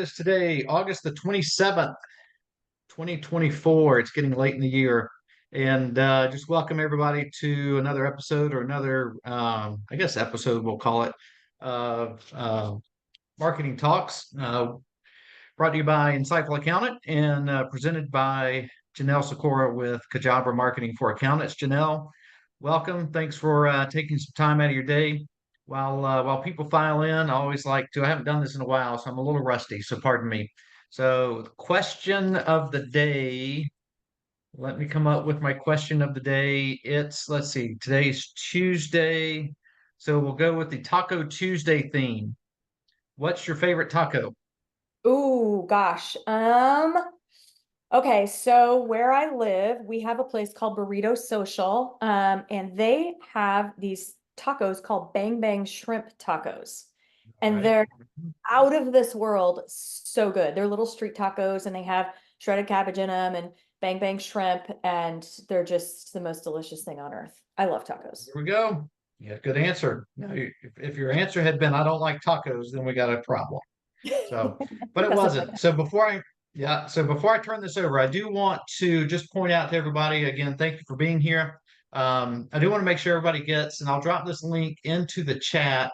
is today? August the 27th, 2024. It's getting late in the year. And just welcome everybody to another episode or another, I guess, episode, we'll call it, of Marketing Talks, brought to you by Insightful Accountant and presented by Janel Sykora with Cajabra Marketing for Accountants. Janel, welcome. Thanks for taking some time out of your day. While people file in, I always like to. I haven't done this in a while, so I'm a little rusty. So pardon me. So, question of the day. Let me come up with my question of the day. Let's see, today's Tuesday. So we'll go with the Taco Tuesday theme. What's your favorite taco? Ooh, gosh. Okay, so where I live, we have a place called Burrito Social, and they have these tacos called Bang Bang Shrimp Tacos. All And right. they're out of this world, so good. They're little street tacos and they have shredded cabbage in them and Bang Bang Shrimp, and they're just the most delicious thing on earth. I love tacos. Here we go. Yeah, good answer. Now, if your answer had been, I don't like tacos, then we got a problem. So, but it That's something like wasn't. So before I turn this over, I do want to just point out to everybody again, thank you for being here. I do want to make sure everybody gets, and I'll drop this link into the chat.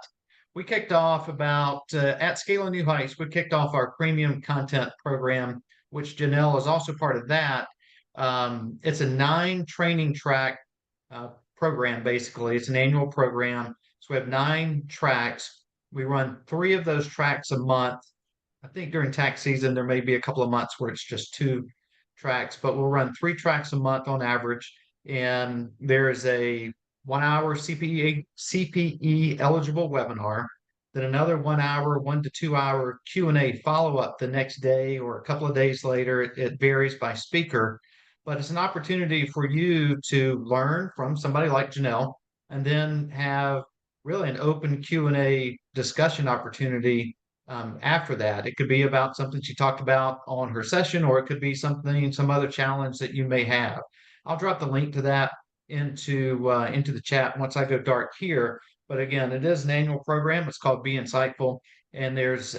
We kicked off about at Scaling New Heights. We kicked off our premium content program, which Janelle is also part of that. It's a 9 training track uh, program, basically. It's an annual program. So we have 9 tracks. We run 3 of those tracks a month. I think during tax season, there may be a couple of months where it's just 2 tracks, but we'll run 3 tracks a month on average. And there is a 1 hour CPE eligible webinar, then another 1 hour, 1 to 2 hour Q&A follow up the next day or a couple of days later. It varies by speaker, but it's an opportunity for you to learn from somebody like Janelle and then have really an open Q&A discussion opportunity after that. It could be about something she talked about on her session, or it could be some other challenge that you may have. I'll drop the link to that into the chat once I go dark here. But again, it is an annual program. It's called Be Insightful, and there's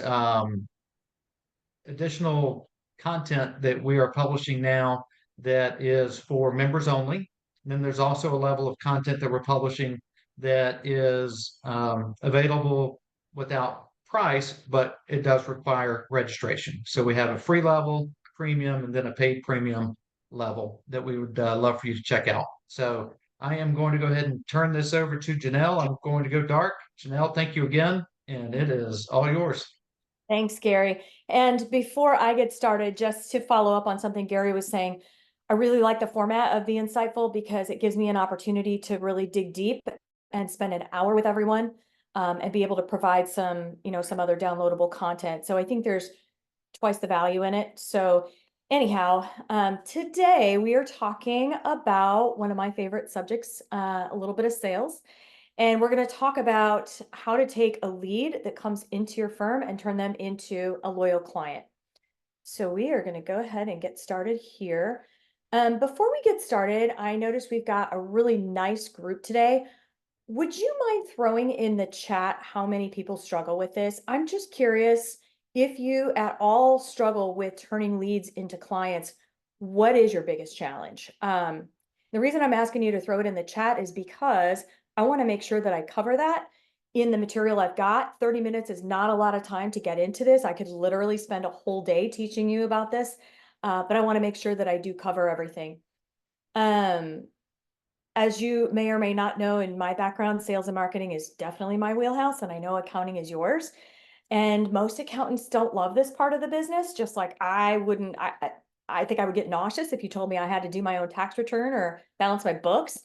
additional content that we are publishing now that is for members only. And then there's also a level of content that we're publishing that is available without price, but it does require registration. So we have a free level, premium, and then a paid premium level that we would love for you to check out. So I am going to go ahead and turn this over to Janelle. I'm going to go dark. Janelle, thank you again, and it is all yours. Thanks, Gary. And before I get started, just to follow up on something Gary was saying, I really like the format of Be Insightful because it gives me an opportunity to really dig deep and spend an hour with everyone, and be able to provide some other downloadable content. So I think there's twice the value in it. So anyhow, today we are talking about one of my favorite subjects, a little bit of sales. And we're going to talk about how to take a lead that comes into your firm and turn them into a loyal client. So we are going to go ahead and get started here. Before we get started, I noticed we've got a really nice group today. Would you mind throwing in the chat how many people struggle with this? I'm just curious if you at all struggle with turning leads into clients. What is your biggest challenge? The reason I'm asking you to throw it in the chat is because I want to make sure that I cover that in the material I've got. 30 minutes is not a lot of time to get into this. I could literally spend a whole day teaching you about this, but I want to make sure that I do cover everything. As you may or may not know, in my background, sales and marketing is definitely my wheelhouse, and I know accounting is yours. And most accountants don't love this part of the business, just like I wouldn't. I think I would get nauseous if you told me I had to do my own tax return or balance my books.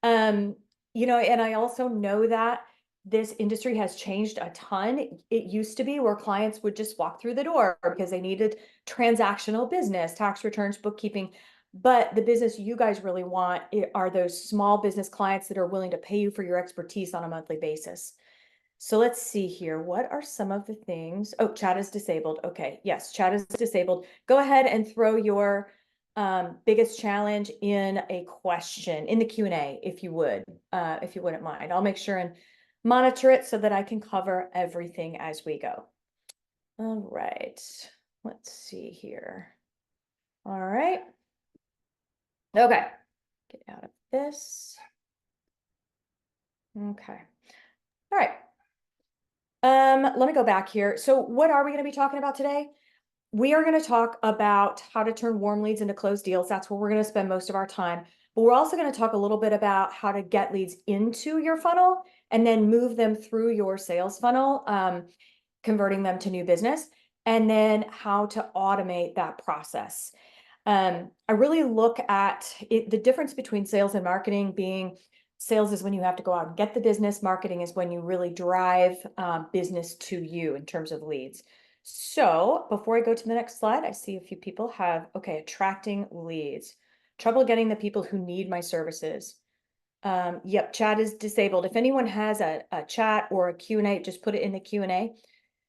And I also know that this industry has changed a ton. It used to be where clients would just walk through the door because they needed transactional business, tax returns, bookkeeping. But the business you guys really want are those small business clients that are willing to pay you for your expertise on a monthly basis. So let's see here. What are some of the things? Oh, chat is disabled. Okay. Yes, chat is disabled. Go ahead and throw your biggest challenge in a question in the Q&A, if you wouldn't mind. I'll make sure and monitor it so that I can cover everything as we go. All right, let's see here. All right. Okay, get out of this. Okay. All right. Let me go back here. So what are we going to be talking about today? We are going to talk about how to turn warm leads into closed deals. That's where we're going to spend most of our time. But we're also going to talk a little bit about how to get leads into your funnel and then move them through your sales funnel, converting them to new business, and then how to automate that process. I really look at it, the difference between sales and marketing being sales is when you have to go out and get the business. Marketing is when you really drive business to you in terms of leads. So before I go to the next slide, I see a few people have, okay, attracting leads. Trouble getting the people who need my services. Yep, chat is disabled. If anyone has a chat or a Q&A, just put it in the Q&A.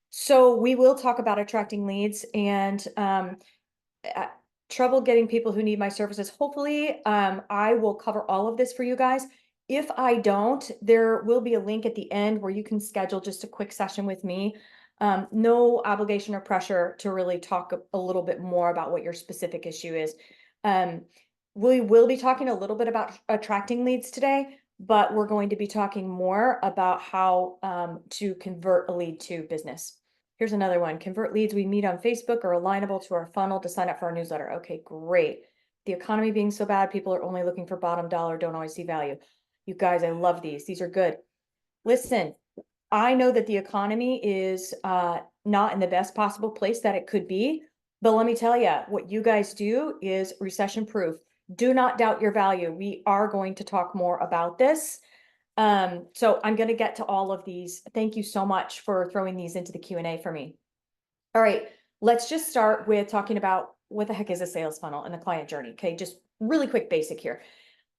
So we will talk about attracting leads and trouble getting people who need my services. Hopefully, I will cover all of this for you guys. If I don't, there will be a link at the end where you can schedule just a quick session with me. No obligation or pressure to really talk a little bit more about what your specific issue is. We will be talking a little bit about attracting leads today, but we're going to be talking more about how to convert a lead to business. Here's another one. Convert leads we meet on Facebook are alignable to our funnel to sign up for our newsletter. Okay, great. The economy being so bad, people are only looking for bottom dollar, don't always see value. You guys, I love these. These are good. Listen, I know that the economy is not in the best possible place that it could be, but let me tell you, what you guys do is recession proof. Do not doubt your value. We are going to talk more about this. So I'm going to get to all of these. Thank you so much for throwing these into the Q&A for me. All right, let's just start with talking about what the heck is a sales funnel and the client journey. Okay, just really quick basic here.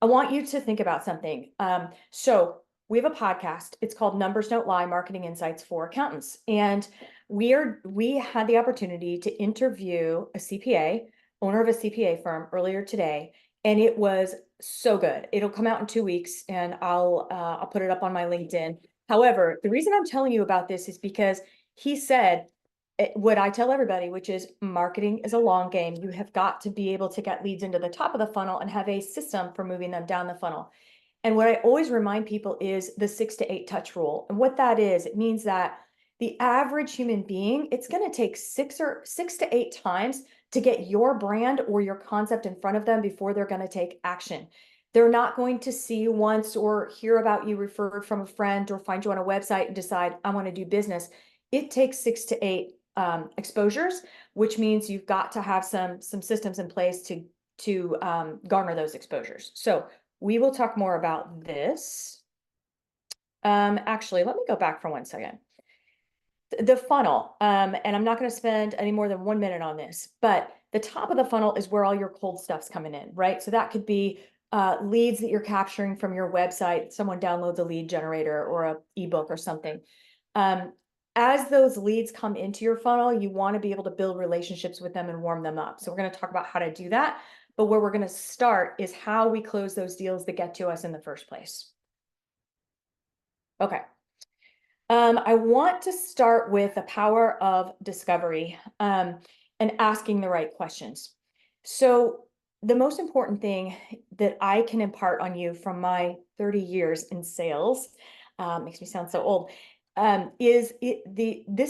I want you to think about something. So we have a podcast. It's called Numbers Don't Lie, Marketing Insights for Accountants. And we had the opportunity to interview a CPA, owner of a CPA firm earlier today. And it was so good. It'll come out in 2 weeks and I'll put it up on my LinkedIn. However, the reason I'm telling you about this is because he said what I tell everybody, which is marketing is a long game. You have got to be able to get leads into the top of the funnel and have a system for moving them down the funnel. And what I always remind people is the 6 to 8 touch rule. And what that is, it means that the average human being, it's going to take 6 to 8 times to get your brand or your concept in front of them before they're going to take action. They're not going to see you once or hear about you referred from a friend or find you on a website and decide, I want to do business. It takes 6 to 8 exposures, which means you've got to have some systems in place to garner those exposures. So we will talk more about this. Actually, let me go back for 1 second. The funnel, and I'm not going to spend any more than 1 minute on this, but the top of the funnel is where all your cold stuff's coming in, right? So that could be leads that you're capturing from your website. Someone downloads a lead generator or a ebook or something. As those leads come into your funnel, you want to be able to build relationships with them and warm them up. So we're going to talk about how to do that. But where we're going to start is how we close those deals that get to us in the first place. Okay. I want to start with the power of discovery and asking the right questions. So the most important thing that I can impart on you from my 30 years in sales, makes me sound so old, this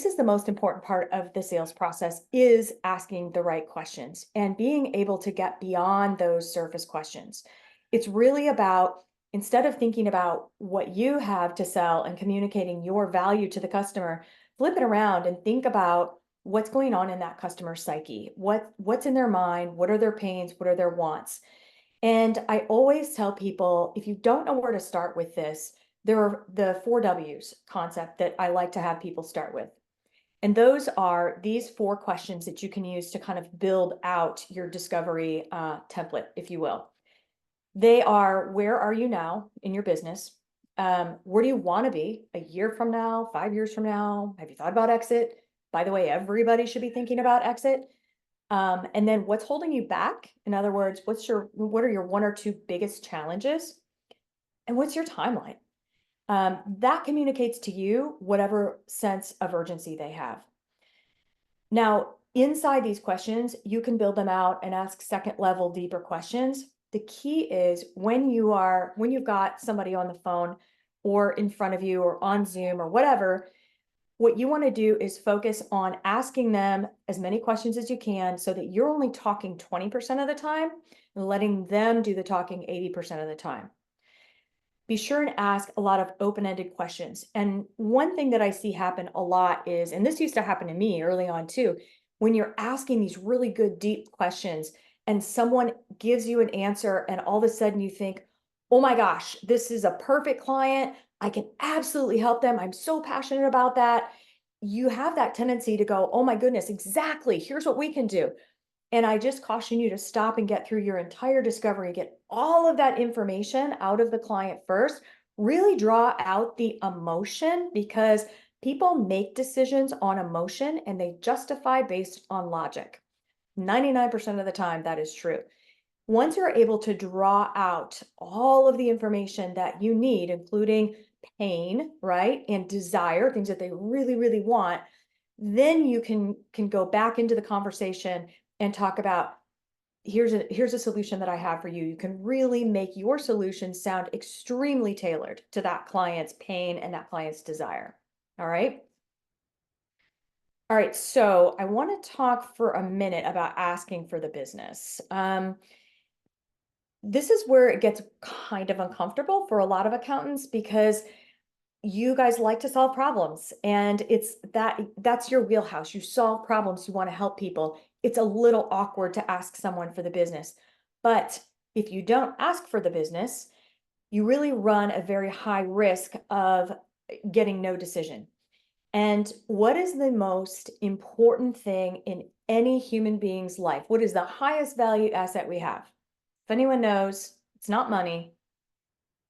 is the most important part of the sales process, is asking the right questions and being able to get beyond those surface questions. It's really about, instead of thinking about what you have to sell and communicating your value to the customer, flip it around and think about what's going on in that customer's psyche, what's in their mind, what are their pains, what are their wants. And I always tell people, if you don't know where to start with this, there are the 4 W's concept that I like to have people start with. And those are these 4 questions that you can use to kind of build out your discovery template, if you will. They are, where are you now in your business? Where do you want to be a year from now, 5 years from now? Have you thought about exit? By the way, everybody should be thinking about exit. And then what's holding you back? In other words, what are your 1 or 2 biggest challenges? And what's your timeline? That communicates to you whatever sense of urgency they have. Now, inside these questions, you can build them out and ask second level, deeper questions. The key is when you've got somebody on the phone or in front of you or on Zoom or whatever, what you want to do is focus on asking them as many questions as you can so that you're only talking 20% of the time and letting them do the talking 80% of the time. Be sure and ask a lot of open-ended questions. And one thing that I see happen a lot is, and this used to happen to me early on too, when you're asking these really good, deep questions and someone gives you an answer and all of a sudden you think, oh my gosh, this is a perfect client. I can absolutely help them. I'm so passionate about that. You have that tendency to go, oh my goodness, exactly. Here's what we can do. And I just caution you to stop and get through your entire discovery, get all of that information out of the client first, really draw out the emotion because people make decisions on emotion and they justify based on logic. 99% of the time, that is true. Once you're able to draw out all of the information that you need, including pain, right, and desire, things that they really, really want, then you can go back into the conversation and talk about here's a solution that I have for you. You can really make your solution sound extremely tailored to that client's pain and that client's desire. All right. All right. So I want to talk for a minute about asking for the business. This is where it gets kind of uncomfortable for a lot of accountants because you guys like to solve problems and that's your wheelhouse. You solve problems, you want to help people. It's a little awkward to ask someone for the business. But if you don't ask for the business, you really run a very high risk of getting no decision. And what is the most important thing in any human being's life? What is the highest value asset we have? If anyone knows, it's not money.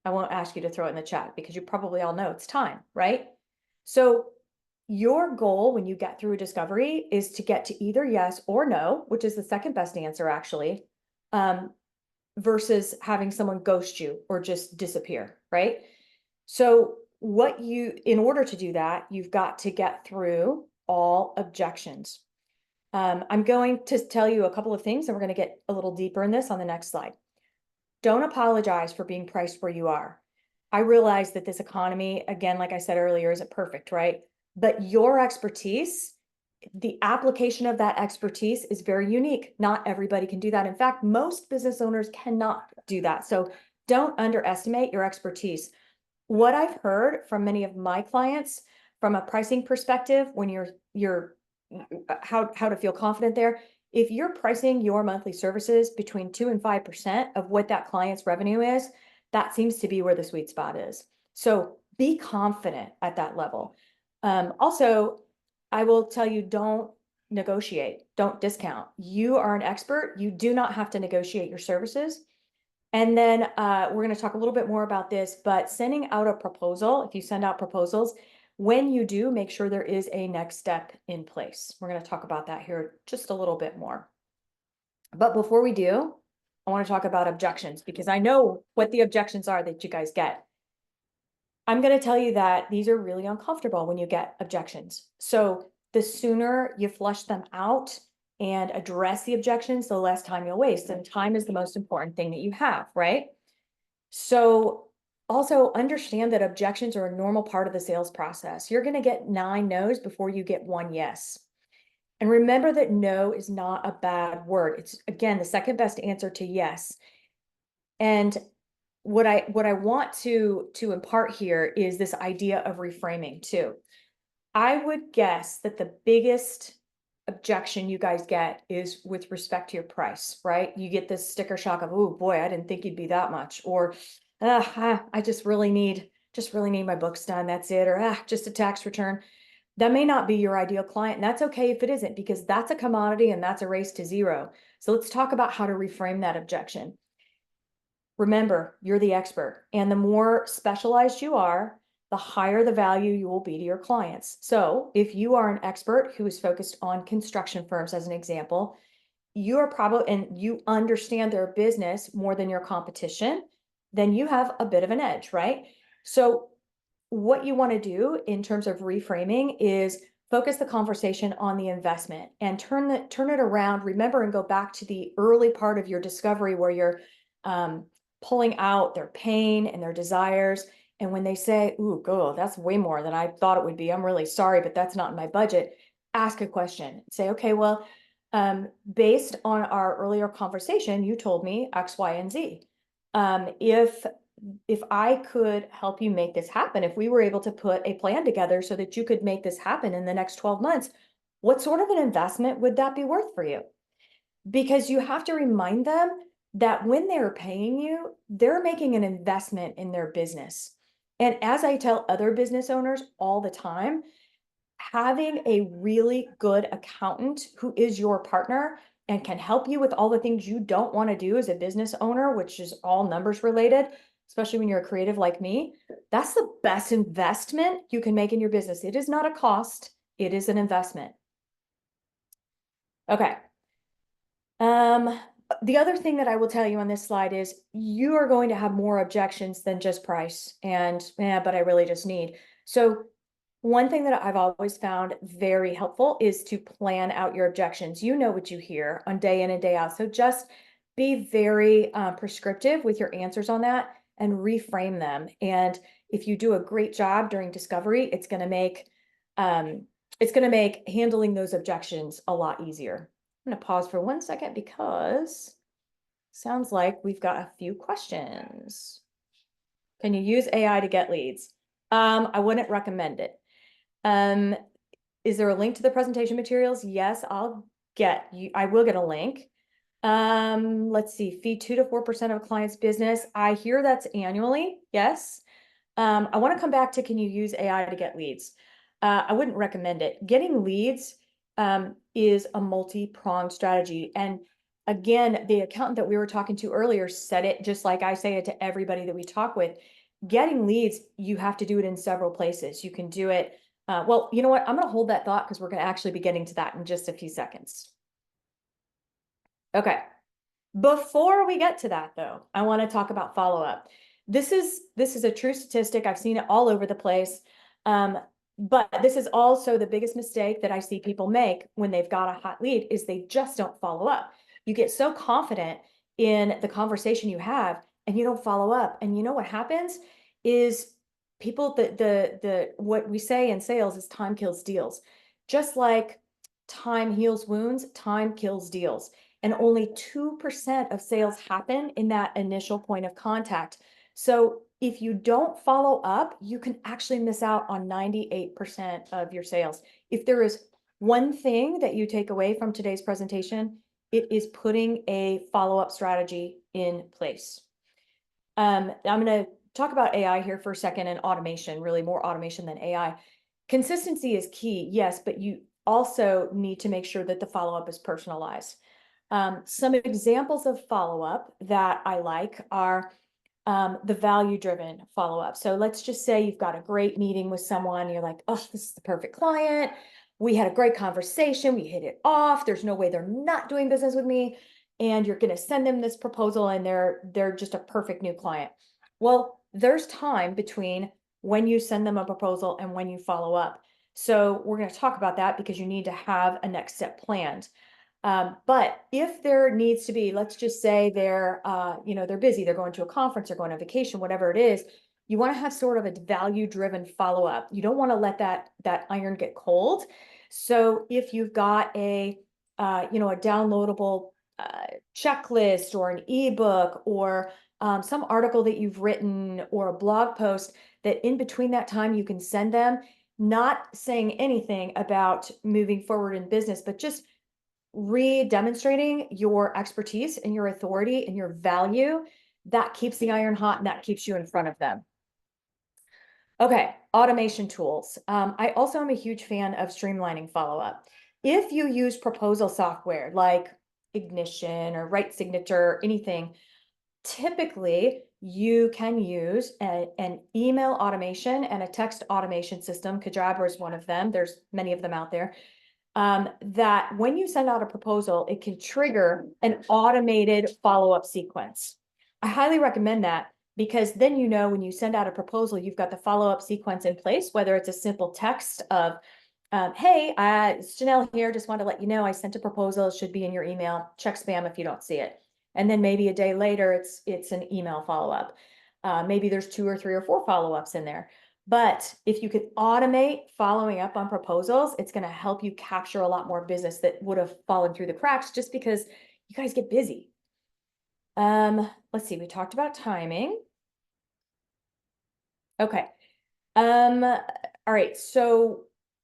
I won't ask you to throw it in the chat because you probably all know it's time, right? So your goal when you get through a discovery is to get to either yes or no, which is the second best answer actually, versus having someone ghost you or just disappear, right? So in order to do that, you've got to get through all objections. I'm going to tell you a couple of things and we're going to get a little deeper in this on the next slide. Don't apologize for being priced where you are. I realize that this economy, again, like I said earlier, isn't perfect, right? But your expertise, the application of that expertise is very unique. Not everybody can do that. In fact, most business owners cannot do that. So don't underestimate your expertise. What I've heard from many of my clients from a pricing perspective, when you're how to feel confident there, if you're pricing your monthly services between 2 and 5% of what that client's revenue is, that seems to be where the sweet spot is. So be confident at that level. Also, I will tell you, don't negotiate, don't discount. You are an expert. You do not have to negotiate your services. And then we're going to talk a little bit more about this, but sending out a proposal, if you send out proposals, when you do, make sure there is a next step in place. We're going to talk about that here just a little bit more. But before we do, I want to talk about objections because I know what the objections are that you guys get. I'm going to tell you that these are really uncomfortable when you get objections. So the sooner you flush them out and address the objections, the less time you'll waste. And time is the most important thing that you have, right? So also understand that objections are a normal part of the sales process. You're going to get 9 no's before you get 1 yes. And remember that no is not a bad word. It's, again, the second best answer to yes. And what I want to impart here is this idea of reframing too. I would guess that the biggest objection you guys get is with respect to your price, right? You get this sticker shock of, oh boy, I didn't think you'd be that much, or I just really need my books done. That's it, or just a tax return. That may not be your ideal client, and that's okay if it isn't, because that's a commodity and that's a race to zero. So let's talk about how to reframe that objection. Remember, you're the expert, and the more specialized you are, the higher the value you will be to your clients. So if you are an expert who is focused on construction firms, as an example, you are probably, and you understand their business more than your competition, then you have a bit of an edge, right? So what you want to do in terms of reframing is focus the conversation on the investment and turn it around. Remember, and go back to the early part of your discovery where you're pulling out their pain and their desires. And when they say, ooh, go, that's way more than I thought it would be. I'm really sorry, but that's not in my budget. Ask a question. Say, okay, well, based on our earlier conversation, you told me X, Y, and Z. If I could help you make this happen, if we were able to put a plan together so that you could make this happen in the next 12 months, what sort of an investment would that be worth for you? Because you have to remind them that when they're paying you, they're making an investment in their business. And as I tell other business owners all the time, having a really good accountant who is your partner and can help you with all the things you don't want to do as a business owner, which is all numbers related, especially when you're a creative like me, that's the best investment you can make in your business. It is not a cost, it is an investment. Okay. The other thing that I will tell you on this slide is you are going to have more objections than just price and, but I really just need. So one thing that I've always found very helpful is to plan out your objections. You know what you hear on day in and day out. So just be very prescriptive with your answers on that and reframe them. And if you do a great job during discovery, it's going to make handling those objections a lot easier. I'm going to pause for 1 second because sounds like we've got a few questions. Can you use AI to get leads? I wouldn't recommend it. Is there a link to the presentation materials? Yes, I will get a link. Let's see, fee 2 to 4% of a client's business. I hear that's annually. Yes. I want to come back to, can you use AI to get leads? I wouldn't recommend it. Getting leads is a multi-pronged strategy. And again, the accountant that we were talking to earlier said it just like I say it to everybody that we talk with. Getting leads, you have to do it in several places. You can do it. Well, you know what? I'm going to hold that thought because we're going to actually be getting to that in just a few seconds. Okay. Before we get to that, though, I want to talk about follow-up. This is a true statistic. I've seen it all over the place. But this is also the biggest mistake that I see people make when they've got a hot lead is they just don't follow up. You get so confident in the conversation you have and you don't follow up. And you know what happens is people, what we say in sales is time kills deals. Just like time heals wounds, time kills deals. And only 2% of sales happen in that initial point of contact. So if you don't follow up, you can actually miss out on 98% of your sales. If there is one thing that you take away from today's presentation, it is putting a follow-up strategy in place. I'm going to talk about AI here for a second and automation, really more automation than AI. Consistency is key, yes, but you also need to make sure that the follow-up is personalized. Some examples of follow-up that I like are the value-driven follow-up. So let's just say you've got a great meeting with someone. You're like, oh, this is the perfect client. We had a great conversation. We hit it off. There's no way they're not doing business with me. And you're going to send them this proposal and they're just a perfect new client. Well, there's time between when you send them a proposal and when you follow up. So we're going to talk about that because you need to have a next step planned. But if there needs to be, let's just say they're busy, they're going to a conference, they're going on vacation, whatever it is, you want to have sort of a value-driven follow-up. You don't want to let that iron get cold. So if you've got a downloadable checklist or an ebook or some article that you've written or a blog post that in between that time you can send them, not saying anything about moving forward in business, but just demonstrating your expertise and your authority and your value, that keeps the iron hot and that keeps you in front of them. Okay, automation tools. I also am a huge fan of streamlining follow-up. If you use proposal software like Ignition or Right Signature, anything, typically you can use an email automation and a text automation system. Cajabra is one of them. There's many of them out there. That when you send out a proposal, it can trigger an automated follow-up sequence. I highly recommend that because then when you send out a proposal, you've got the follow-up sequence in place, whether it's a simple text of, Hey, it's Janelle here. Just wanted to let you know I sent a proposal. It should be in your email. Check spam if you don't see it. And then maybe a day later, it's an email follow-up. Maybe there's 2 or 3 or 4 follow-ups in there. But if you could automate following up on proposals, it's going to help you capture a lot more business that would have fallen through the cracks just because you guys get busy. Let's see, we talked about timing. Okay. All right, so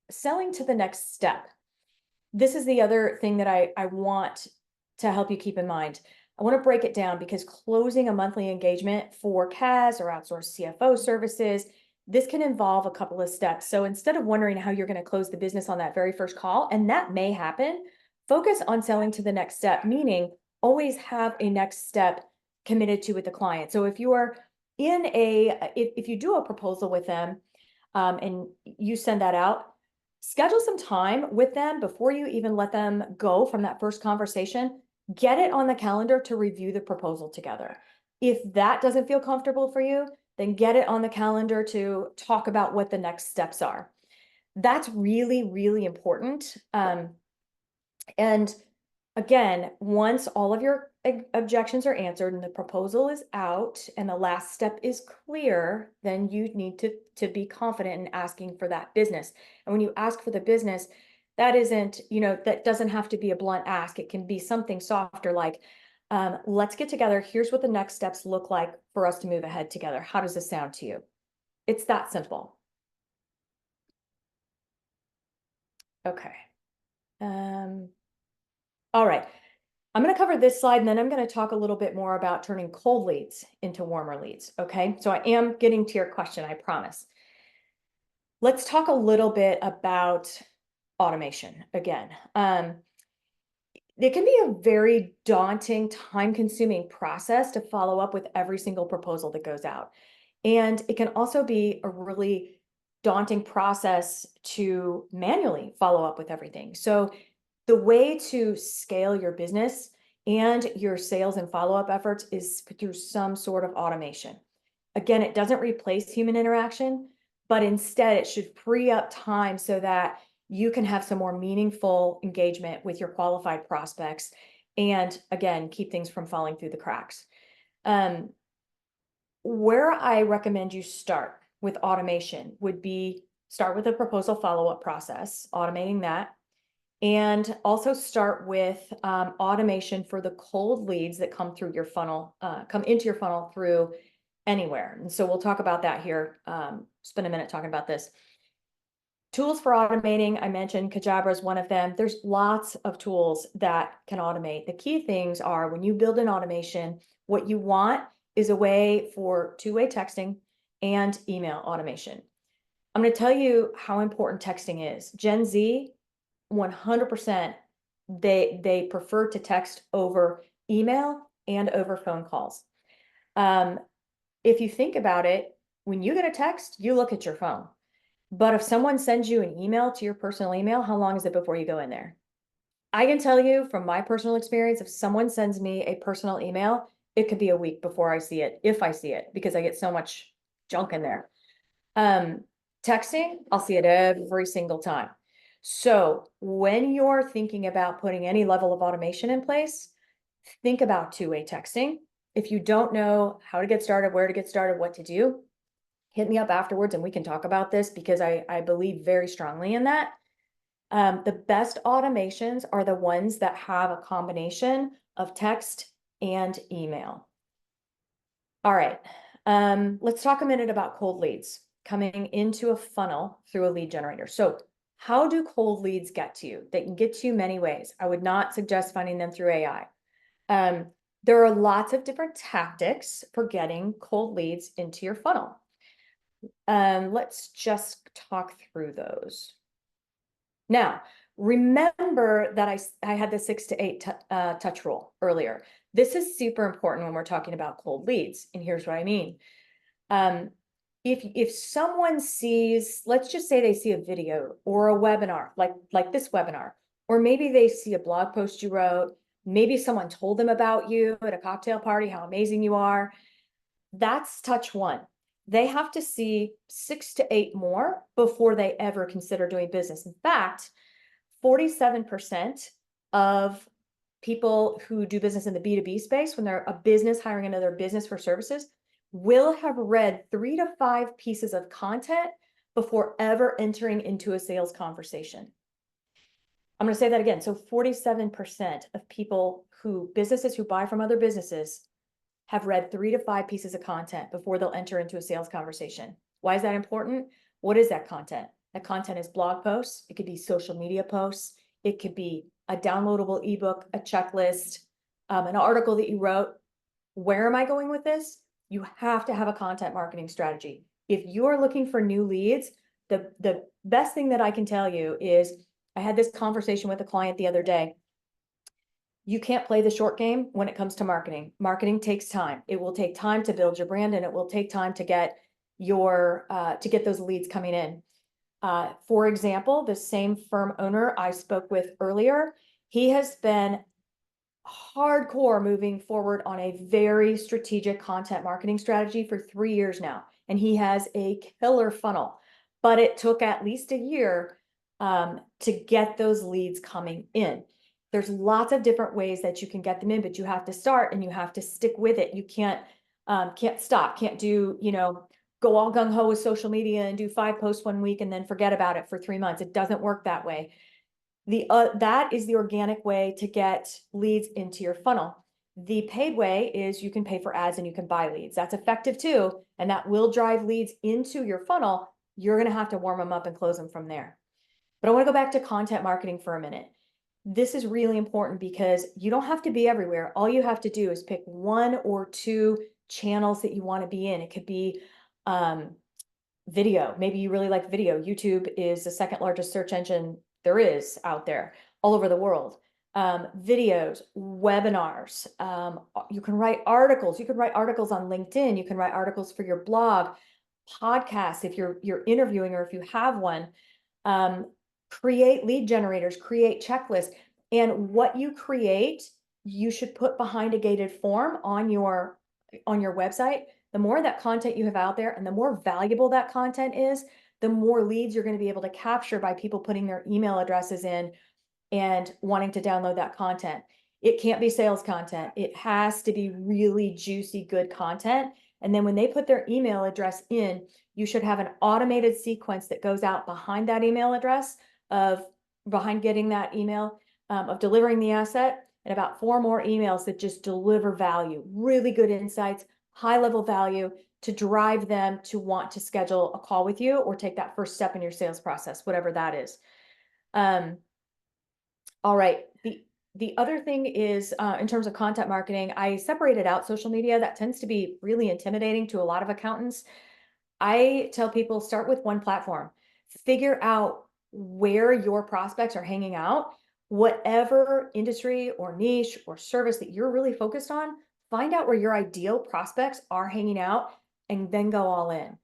selling to the next step. This is the other thing that I want to help you keep in mind. I want to break it down because closing a monthly engagement for CAS or outsourced CFO services, this can involve a couple of steps. So instead of wondering how you're going to close the business on that very first call, and that may happen, focus on selling to the next step, meaning always have a next step committed to with the client. So if you are if you do a proposal with them, and you send that out, schedule some time with them before you even let them go from that first conversation. Get it on the calendar to review the proposal together. If that doesn't feel comfortable for you, then get it on the calendar to talk about what the next steps are. That's really, really important. And again, once all of your objections are answered and the proposal is out and the last step is clear, then you need to be confident in asking for that business. And when you ask for the business, that isn't, that doesn't have to be a blunt ask. It can be something softer like, let's get together. Here's what the next steps look like for us to move ahead together. How does this sound to you? It's that simple. Okay. All right. I'm going to cover this slide and then I'm going to talk a little bit more about turning cold leads into warmer leads. Okay. So I am getting to your question, I promise. Let's talk a little bit about automation again. It can be a very daunting, time-consuming process to follow up with every single proposal that goes out. And it can also be a really daunting process to manually follow up with everything. So the way to scale your business and your sales and follow-up efforts is through some sort of automation. Again, it doesn't replace human interaction, but instead it should free up time so that you can have some more meaningful engagement with your qualified prospects and again, keep things from falling through the cracks. Where I recommend you start with automation would be start with a proposal follow-up process, automating that. And also start with automation for the cold leads that come through your funnel, come into your funnel through anywhere. And so we'll talk about that here. Spend a minute talking about this. Tools for automating, I mentioned Cajabra is one of them. There's lots of tools that can automate. The key things are when you build an automation, what you want is a way for two-way texting and email automation. I'm going to tell you how important texting is. Gen Z, 100%, they prefer to text over email and over phone calls. If you think about it, when you get a text, you look at your phone. But if someone sends you an email to your personal email, how long is it before you go in there? I can tell you from my personal experience, if someone sends me a personal email, it could be a week before I see it, if I see it, because I get so much junk in there. Texting, I'll see it every single time. So when you're thinking about putting any level of automation in place, think about two-way texting. If you don't know how to get started, where to get started, what to do, hit me up afterwards and we can talk about this because I believe very strongly in that. The best automations are the ones that have a combination of text and email. All right, let's talk a minute about cold leads coming into a funnel through a lead generator. So how do cold leads get to you? They can get to you many ways. I would not suggest finding them through AI. There are lots of different tactics for getting cold leads into your funnel. Let's just talk through those. Now, remember that I had the 6 to 8 touch rule earlier. This is super important when we're talking about cold leads, and here's what I mean. If someone sees, let's just say they see a video or a webinar, like this webinar, or maybe they see a blog post you wrote, maybe someone told them about you at a cocktail party, how amazing you are. That's touch 1. they have to see 6 to 8 more before they ever consider doing business. In fact, 47% of people who do business in the B2B space, when they're a business hiring another business for services, will have read 3 to 5 pieces of content before ever entering into a sales conversation. I'm going to say that again. So 47% of businesses who buy from other businesses have read 3 to 5 pieces of content before they'll enter into a sales conversation. Why is that important? What is that content? That content is blog posts. It could be social media posts. It could be a downloadable ebook, a checklist, an article that you wrote. Where am I going with this? You have to have a content marketing strategy. If you are looking for new leads, the best thing that I can tell you is, I had this conversation with a client the other day. You can't play the short game when it comes to marketing. Marketing takes time. It will take time to build your brand, and it will take time to get those leads coming in. For example, the same firm owner I spoke with earlier, he has been hardcore moving forward on a very strategic content marketing strategy for 3 years now, and he has a killer funnel. But it took at least a year to get those leads coming in. There's lots of different ways that you can get them in, but you have to start and you have to stick with it. You can't stop, can't do, go all gung ho with social media and do 5 posts one week and then forget about it for 3 months. It doesn't work that way. That is the organic way to get leads into your funnel. The paid way is you can pay for ads and you can buy leads. That's effective too, and that will drive leads into your funnel. You're going to have to warm them up and close them from there. But I want to go back to content marketing for a minute. This is really important because you don't have to be everywhere. All you have to do is pick 1 or 2 channels that you want to be in. It could be video. Maybe you really like video. YouTube is the 2nd largest search engine there is out there all over the world. Videos, webinars. You can write articles. You can write articles on LinkedIn. You can write articles for your blog, podcasts if you're interviewing or if you have one. Create lead generators, create checklists, and what you create, you should put behind a gated form on your website. The more that content you have out there and the more valuable that content is, the more leads you're going to be able to capture by people putting their email addresses in and wanting to download that content. It can't be sales content. It has to be really juicy, good content. And then when they put their email address in, you should have an automated sequence that goes out behind that email address behind getting that email, of delivering the asset, and about 4 more emails that just deliver value, really good insights, high level value to drive them to want to schedule a call with you or take that first step in your sales process, whatever that is. All right. The other thing is, in terms of content marketing, I separated out social media. That tends to be really intimidating to a lot of accountants. I tell people, start with 1 platform. Figure out where your prospects are hanging out. Whatever industry or niche or service that you're really focused on, find out where your ideal prospects are hanging out and then go all in.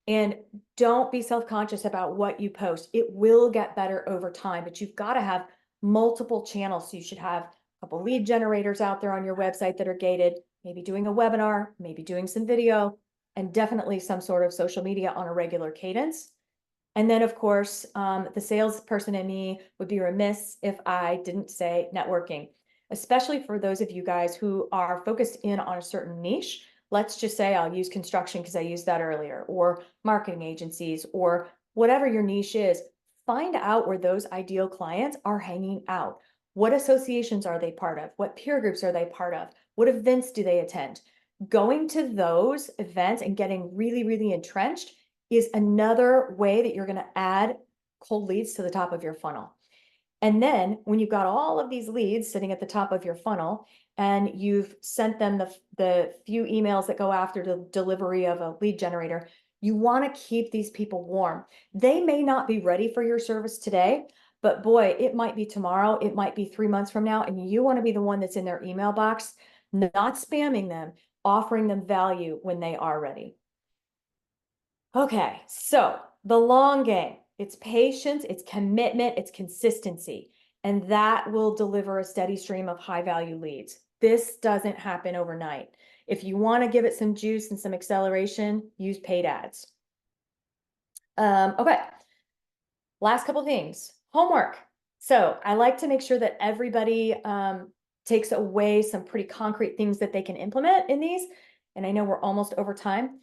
And don't be self-conscious about what you post. It will get better over time, but you've got to have multiple channels. So you should have a couple lead generators out there on your website that are gated, maybe doing a webinar, maybe doing some video, and definitely some sort of social media on a regular cadence. And then, of course, the salesperson in me would be remiss if I didn't say networking, especially for those of you guys who are focused in on a certain niche. Let's just say I'll use construction because I used that earlier, or marketing agencies, or whatever your niche is. Find out where those ideal clients are hanging out. What associations are they part of? What peer groups are they part of? What events do they attend? Going to those events and getting really, really entrenched is another way that you're going to add cold leads to the top of your funnel. And then when you've got all of these leads sitting at the top of your funnel and you've sent them the few emails that go after the delivery of a lead generator, you want to keep these people warm. They may not be ready for your service today, but boy, it might be tomorrow. It might be 3 months from now. And you want to be the one that's in their email box, not spamming them, offering them value when they are ready. Okay, so the long game, it's patience, it's commitment, it's consistency, and that will deliver a steady stream of high value leads. This doesn't happen overnight. If you want to give it some juice and some acceleration, use paid ads. Okay. Last couple things. Homework. So I like to make sure that everybody takes away some pretty concrete things that they can implement in these. And I know we're almost over time.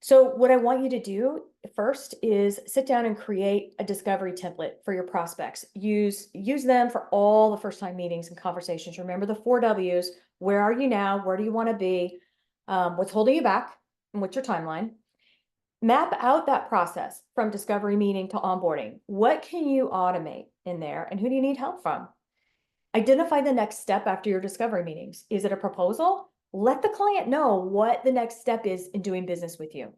So what I want you to do first is sit down and create a discovery template for your prospects. Use them for all the first time meetings and conversations. Remember the 4 W's. Where are you now? Where do you want to be? What's holding you back? And what's your timeline? Map out that process from discovery meeting to onboarding. What can you automate in there and who do you need help from? Identify the next step after your discovery meetings. Is it a proposal? Let the client know what the next step is in doing business with you.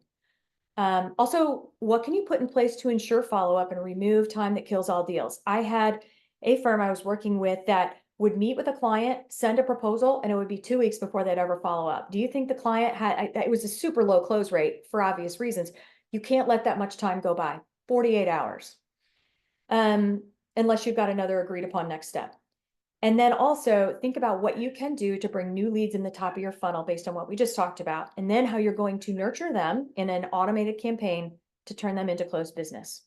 Also, what can you put in place to ensure follow-up and remove time that kills all deals? I had a firm I was working with that would meet with a client, send a proposal, and it would be 2 weeks before they'd ever follow up. Do you think the client had, it was a super low close rate for obvious reasons. You can't let that much time go by, 48 hours, unless you've got another agreed upon next step. And then also think about what you can do to bring new leads in the top of your funnel based on what we just talked about, and then how you're going to nurture them in an automated campaign to turn them into closed business.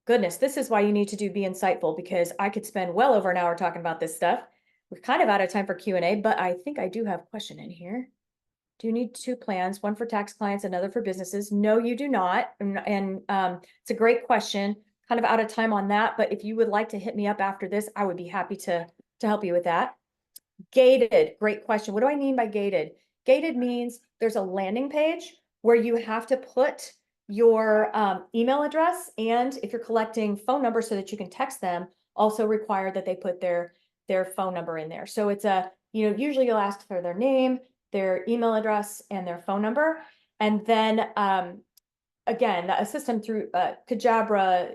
Goodness, this is why you need to Be Insightful, because I could spend well over an hour talking about this stuff. We're kind of out of time for Q&A, but I think I do have a question in here. Do you need 2 plans, one for tax clients, another for businesses? No, you do not. And it's a great question. Kind of out of time on that, but if you would like to hit me up after this, I would be happy to help you with that. Gated, great question. What do I mean by gated? Gated means there's a landing page where you have to put your email address, and if you're collecting phone numbers so that you can text them, also required that they put their phone number in there. So it's a, usually you'll ask for their name, their email address, and their phone number. And then again, a system through Cajabra,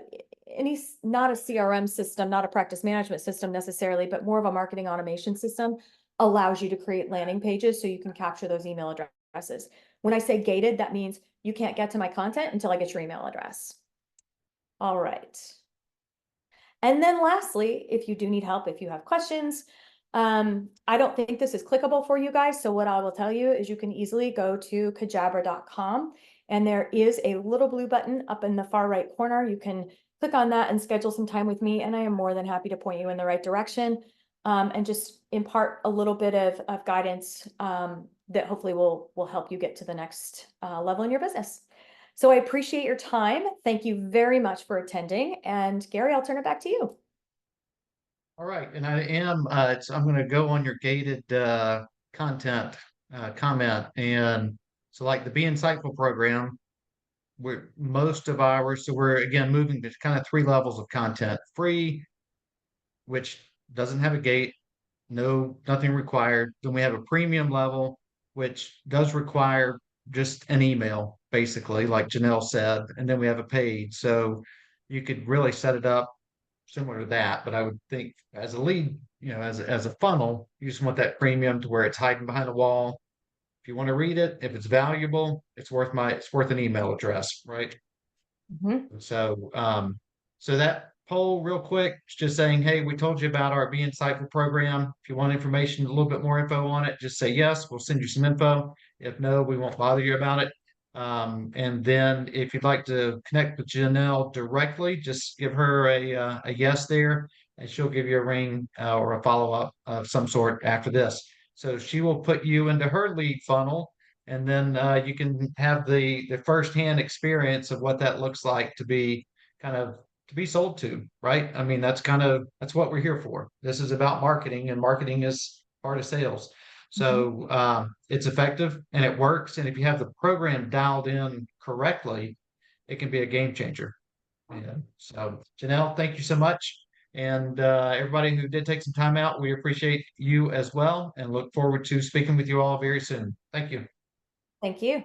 not a CRM system, not a practice management system necessarily, but more of a marketing automation system, allows you to create landing pages so you can capture those email addresses. When I say gated, that means you can't get to my content until I get your email address. All right. And then lastly, if you do need help, if you have questions, I don't think this is clickable for you guys. So what I will tell you is you can easily go to cajabra.com, and there is a little blue button up in the far right corner. You can click on that and schedule some time with me, and I am more than happy to point you in the right direction, and just impart a little bit of guidance that hopefully will help you get to the next level in your business. So I appreciate your time. Thank you very much for attending. And Gary, I'll turn it back to you. All right, and I'm going to go on your gated content comment, and so like the Be Insightful program, we're again moving to kind of 3 levels of content: free, which doesn't have a gate, nothing required. Then we have a premium level, which does require just an email, basically, like Janelle said, and then we have a paid. So you could really set it up similar to that, but I would think as a lead, as a funnel, you just want that premium to where it's hiding behind a wall. If you want to read it, if it's valuable, it's worth an email address, right? Mm-hmm. So that poll real quick, it's just saying, hey, we told you about our Be Insightful program. If you want information, a little bit more info on it, just say yes, we'll send you some info. If no, we won't bother you about it. And then if you'd like to connect with Janelle directly, just give her a yes there, and she'll give you a ring or a follow-up of some sort after this. So she will put you into her lead funnel, and then you can have the firsthand experience of what that looks like to be sold to, right? I mean, that's what we're here for. This is about marketing, and marketing is part of sales. So it's effective and it works. And if you have the program dialed in correctly, it can be a game changer. Yeah. So Janelle, thank you so much. And everybody who did take some time out, we appreciate you as well, and look forward to speaking with you all very soon. Thank you. Thank you.